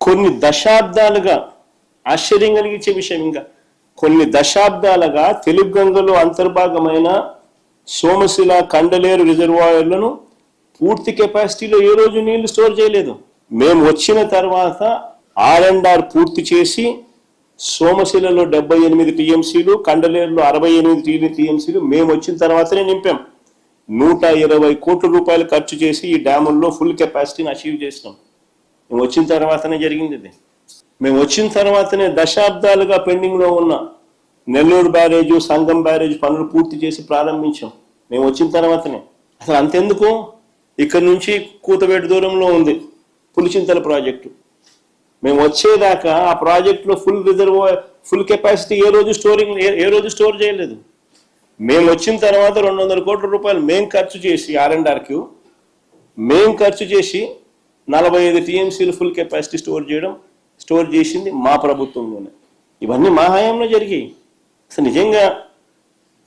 కొన్ని దశాబ్దాలుగా ఆశ్చర్యం కలిగించే విషయం, ఇంకా కొన్ని దశాబ్దాలుగా తెలుగు గంగలో అంతర్భాగమైన సోమశిల కండలేరు రిజర్వాయర్లను పూర్తి కెపాసిటీలో ఏ రోజు నీళ్లు స్టోర్ చేయలేదు. మేము వచ్చిన తర్వాత R&R పూర్తి చేసి సోమశిలలో 78 టీఎంసీలు, కండలేరులో 68 టీఎంసీలు మేము వచ్చిన తర్వాతనే నింపాం. 120 కోట్ల రూపాయలు ఖర్చు చేసి ఈ డ్యాముల్లో ఫుల్ కెపాసిటీని అచీవ్ చేసినాం. మేము వచ్చిన తర్వాతనే జరిగింది ఇది. మేము వచ్చిన తర్వాతనే దశాబ్దాలుగా పెండింగ్లో ఉన్న నెల్లూరు బ్యారేజ్, సంగం బ్యారేజ్ పనులు పూర్తి చేసి ప్రారంభించాం. మేము వచ్చిన తర్వాతనే. అసలు అంతెందుకు, ఇక్కడ నుంచి కూతవేటు దూరంలో ఉంది పులిచింతల ప్రాజెక్టు. మేము వచ్చేదాకా ఆ ప్రాజెక్టులో ఫుల్ కెపాసిటీ ఏ రోజు స్టోర్ చేయలేదు. మేము వచ్చిన తర్వాత 200 కోట్ల రూపాయలు మేము ఖర్చు చేసి R&Rకి మేము ఖర్చు చేసి 45 టీఎంసీలు ఫుల్ కెపాసిటీ స్టోర్ చేసింది మా ప్రభుత్వంలోనే. ఇవన్నీ మా హయాంలో జరిగాయి. అసలు నిజంగా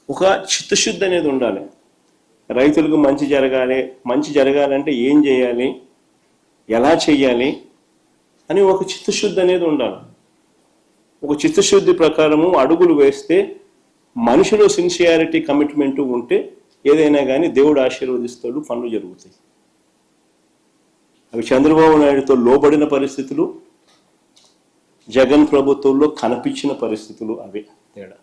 ఒక చిత్తశుద్ధి అనేది ఉండాలి. రైతులకు మంచి జరగాలంటే ఏం చేయాలి, ఎలా చేయాలి అని ఒక చిత్తశుద్ధి అనేది ఉండాలి. ఒక చిత్తశుద్ధి ప్రకారము అడుగులు వేస్తే, మనిషిలో సిన్సియారిటీ, కమిట్మెంట్ ఉంటే ఏదైనా కానీ దేవుడు ఆశీర్వదిస్తాడు, పనులు జరుగుతాయి. అవి చంద్రబాబు నాయుడుతో లోబడిన పరిస్థితులు, జగన్ ప్రభుత్వంలో కనిపించిన పరిస్థితులు అవే తేడా.